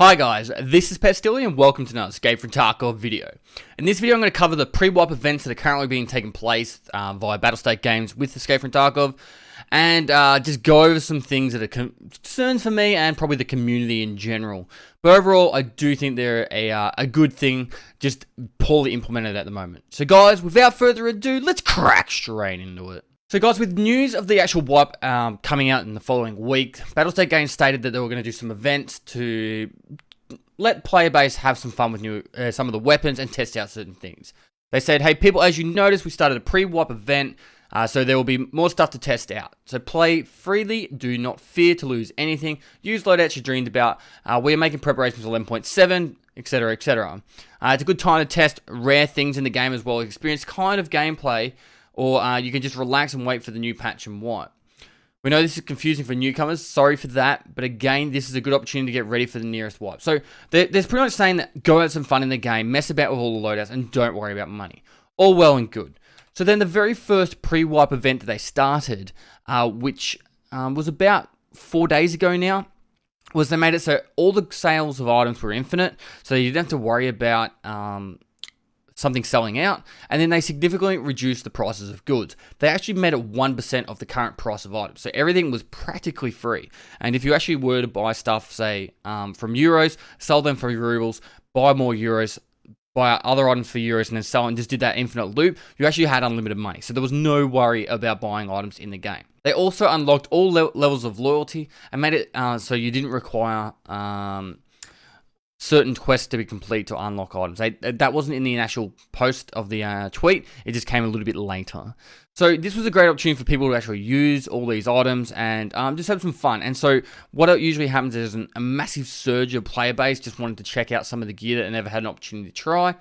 Hi guys, this is Pestily and welcome to another Escape from Tarkov video. In this video I'm going to cover the pre-wipe events that are currently being taken place via Battlestate games with Escape from Tarkov, and just go over some things that are concerns for me and probably the community in general. But overall, I do think they're a good thing, just poorly implemented at the moment. So guys, without further ado, let's crack straight into it. So guys, with news of the actual wipe coming out in the following week, Battlestate Games stated that they were going to do some events to let player base have some fun with some of the weapons and test out certain things. They said, hey people, as you noticed, we started a pre-wipe event, so there will be more stuff to test out. So play freely, do not fear to lose anything, use loadouts you dreamed about, we are making preparations for 11.7, etc, etc. It's a good time to test rare things in the game as well, experience kind of gameplay, or you can just relax and wait for the new patch and wipe. We know this is confusing for newcomers, sorry for that, but again, this is a good opportunity to get ready for the nearest wipe. So there's pretty much saying that go have some fun in the game, mess about with all the loadouts, and don't worry about money. All well and good. So then the very first pre-wipe event that they started, which was about 4 days ago now, was they made it so all the sales of items were infinite, so you didn't have to worry about something selling out, and then they significantly reduced the prices of goods. They actually made it 1% of the current price of items, so everything was practically free. And if you actually were to buy stuff, say, from euros, sell them for rubles, buy more euros, buy other items for euros, and then sell and just did that infinite loop, you actually had unlimited money. So there was no worry about buying items in the game. They also unlocked all levels of loyalty and made it so you didn't require certain quests to be complete to unlock items. That wasn't in the actual post of the tweet, it just came a little bit later. So this was a great opportunity for people to actually use all these items and just have some fun. And so what usually happens is a massive surge of player base just wanted to check out some of the gear that they never had an opportunity to try.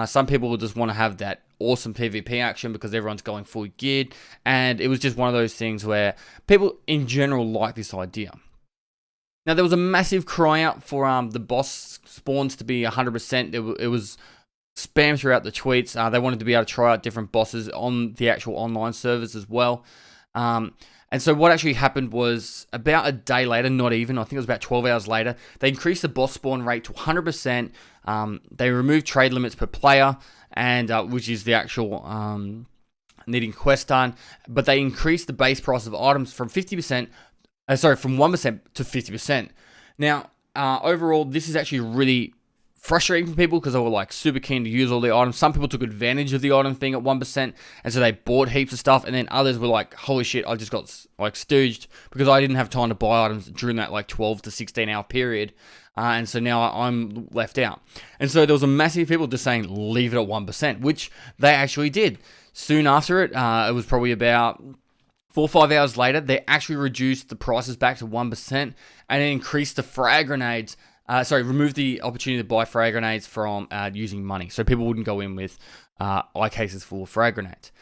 Some people will just want to have that awesome PvP action because everyone's going fully geared, and it was just one of those things where people in general like this idea. Now, there was a massive cry out for the boss spawns to be 100%. It was spammed throughout the tweets. They wanted to be able to try out different bosses on the actual online servers as well. And so what actually happened was about a day later, not even, I think it was about 12 hours later, they increased the boss spawn rate to 100%. They removed trade limits per player, and which is the actual needing quest done. But they increased the base price of items from 50%. From 1% to 50%. Now, overall, this is actually really frustrating for people because they were like super keen to use all the items. Some people took advantage of the items being at 1%, and so they bought heaps of stuff, and then others were like, holy shit, I just got like stooged because I didn't have time to buy items during that like 12 to 16 hour period. And so now I'm left out. And so there was a massive people just saying, leave it at 1%, which they actually did. Soon after it, it was probably about 4 or 5 hours later, they actually reduced the prices back to 1% and then increased the frag grenades. Removed the opportunity to buy frag grenades from using money. So people wouldn't go in with eye cases full of frag grenades.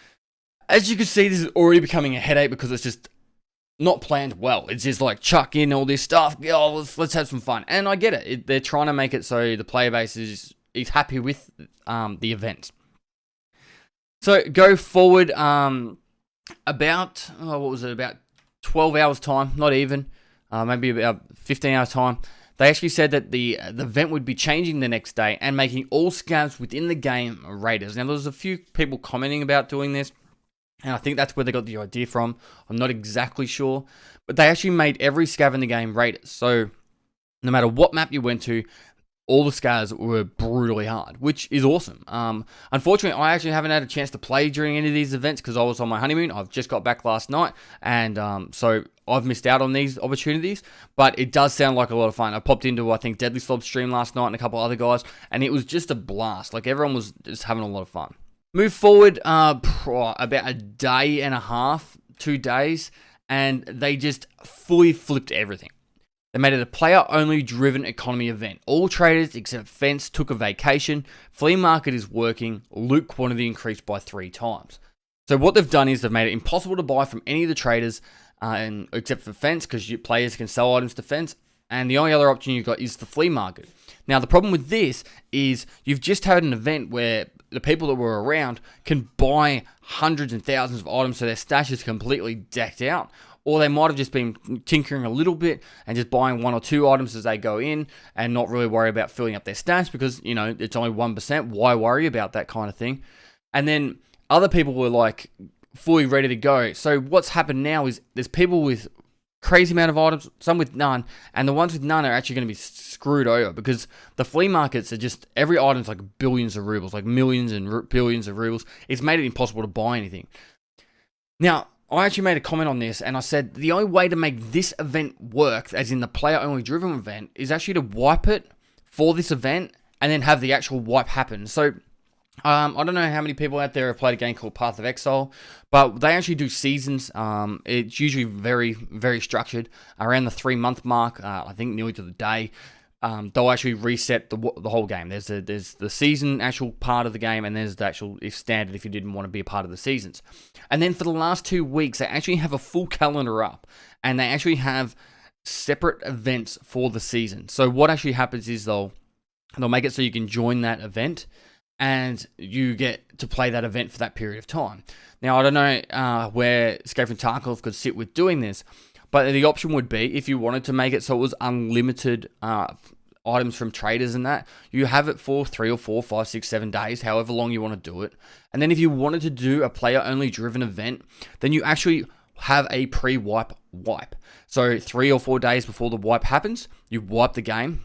As you can see, this is already becoming a headache because it's just not planned well. It's just like chuck in all this stuff. Oh, let's have some fun. And I get it. They're trying to make it so the player base is happy with the event. So go forward. About 12 hours time, not even, maybe about 15 hours time, they actually said that the event would be changing the next day and making all scavs within the game raiders. Now, there was a few people commenting about doing this, and I think that's where they got the idea from. I'm not exactly sure, but they actually made every scav in the game raiders. So no matter what map you went to, all the scars were brutally hard, which is awesome. Unfortunately, I actually haven't had a chance to play during any of these events because I was on my honeymoon. I've just got back last night, and so I've missed out on these opportunities, but it does sound like a lot of fun. I popped into, I think, Deadly Slob's stream last night and a couple other guys, and it was just a blast. Like, everyone was just having a lot of fun. Move forward about a day and a half, 2 days, and they just fully flipped everything. They made it a player-only driven economy event. All traders except Fence took a vacation. Flea market is working. Loot quantity increased by 3 times. So what they've done is they've made it impossible to buy from any of the traders, except for Fence, because players can sell items to Fence. And the only other option you've got is the flea market. Now, the problem with this is you've just had an event where the people that were around can buy hundreds and thousands of items so their stash is completely decked out. or they might have just been tinkering a little bit and just buying 1 or 2 items as they go in and not really worry about filling up their stats because, you know, it's only 1%. Why worry about that kind of thing? And then other people were like fully ready to go. So what's happened now is there's people with crazy amount of items, some with none, and the ones with none are actually going to be screwed over because the flea markets are just, every item's like billions of rubles, like millions and billions of rubles. It's made it impossible to buy anything. Now, I actually made a comment on this and I said the only way to make this event work, as in the player only driven event, is actually to wipe it for this event and then have the actual wipe happen. So I don't know how many people out there have played a game called Path of Exile, but they actually do seasons. It's usually very, very structured. Around the 3-month mark, I think nearly to the day, they'll actually reset the whole game. There's the season actual part of the game, and there's the actual standard if you didn't want to be a part of the seasons. And then for the last 2 weeks, they actually have a full calendar up, and they actually have separate events for the season. So what actually happens is they'll make it so you can join that event, and you get to play that event for that period of time. Now, I don't know where Escape from Tarkov could sit with doing this, but the option would be, if you wanted to make it so it was unlimited items from traders and that, you have it for 3 or 4, 5, 6, 7 days, however long you want to do it. And then if you wanted to do a player-only driven event, then you actually have a pre-wipe wipe. So 3 or 4 days before the wipe happens, you wipe the game,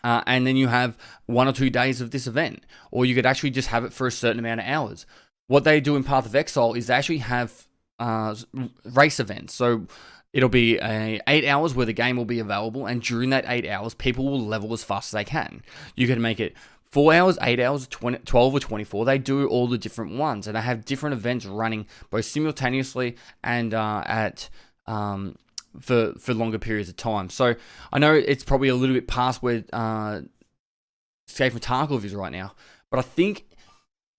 and then you have 1 or 2 days of this event. Or you could actually just have it for a certain amount of hours. What they do in Path of Exile is they actually have race events. So it'll be 8 hours where the game will be available, and during that 8 hours, people will level as fast as they can. You can make it 4 hours, 8 hours, 12 or 24. They do all the different ones, and they have different events running both simultaneously and for longer periods of time. So I know it's probably a little bit past where Escape from Tarkov is right now, but I think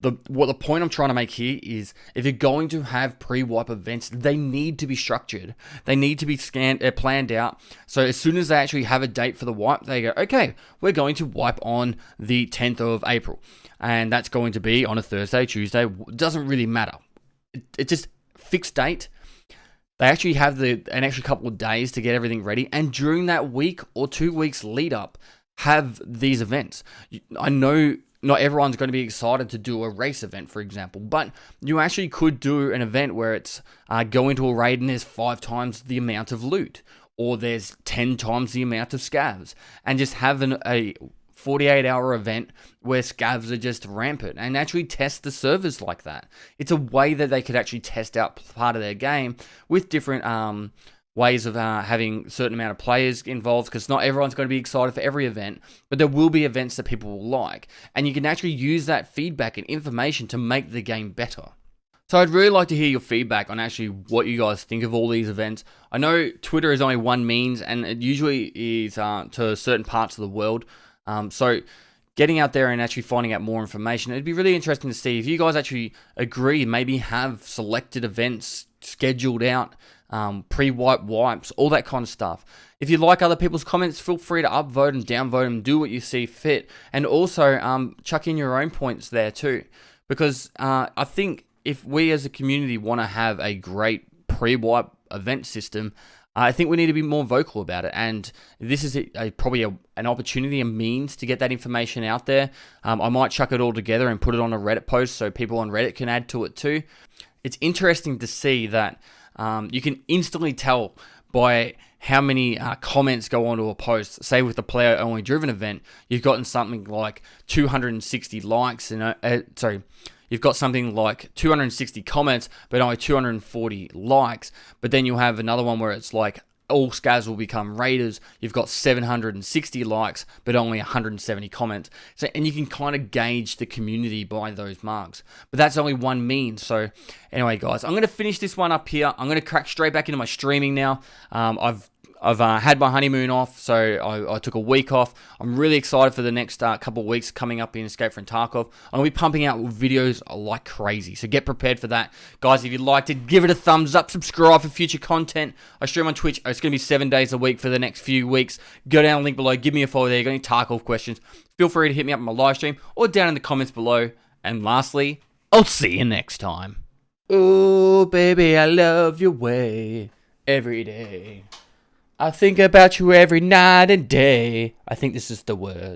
the point I'm trying to make here is, if you're going to have pre-wipe events, they need to be structured. They need to be planned out. So as soon as they actually have a date for the wipe, they go, okay, we're going to wipe on the 10th of April. And that's going to be on a Thursday, Tuesday. It doesn't really matter. It's just fixed date. They actually have an extra couple of days to get everything ready. And during that week or 2 weeks lead up, have these events. I know not everyone's going to be excited to do a race event, for example, but you actually could do an event where it's go into a raid and there's 5 times the amount of loot, or there's 10 times the amount of scavs, and just have a 48-hour event where scavs are just rampant, and actually test the servers like that. It's a way that they could actually test out part of their game with different ways of having a certain amount of players involved, because not everyone's going to be excited for every event, but there will be events that people will like, and you can actually use that feedback and information to make the game better. So I'd really like to hear your feedback on actually what you guys think of all these events. I know Twitter is only one means, and it usually is to certain parts of the world. So getting out there and actually finding out more information, it'd be really interesting to see if you guys actually agree, maybe have selected events scheduled out, pre-wipe wipes, all that kind of stuff. If you like other people's comments, feel free to upvote and downvote them, do what you see fit, and also chuck in your own points there too, because I think if we as a community want to have a great pre-wipe event system, I think we need to be more vocal about it, and this is probably an opportunity, a means to get that information out there. I might chuck it all together and put it on a Reddit post so people on Reddit can add to it too. It's interesting to see that you can instantly tell by how many comments go onto a post. Say with the player-only driven event, you've gotten something like 260 likes, you've got something like 260 comments, but only 240 likes. But then you'll have another one where it's like, all scavs will become raiders. You've got 760 likes, but only 170 comments. So, and you can kind of gauge the community by those marks. But that's only one means. So anyway, guys, I'm going to finish this one up here. I'm going to crack straight back into my streaming now. I've had my honeymoon off, so I took a week off. I'm really excited for the next couple of weeks coming up in Escape from Tarkov. I'm going to be pumping out videos like crazy, so get prepared for that. Guys, if you liked it, give it a thumbs up, subscribe for future content. I stream on Twitch. It's going to be 7 days a week for the next few weeks. Go down the link below, give me a follow there. You got any Tarkov questions, feel free to hit me up on my live stream or down in the comments below. And lastly, I'll see you next time. Oh, baby, I love your way. every day. I think about you every night and day. I think this is the word.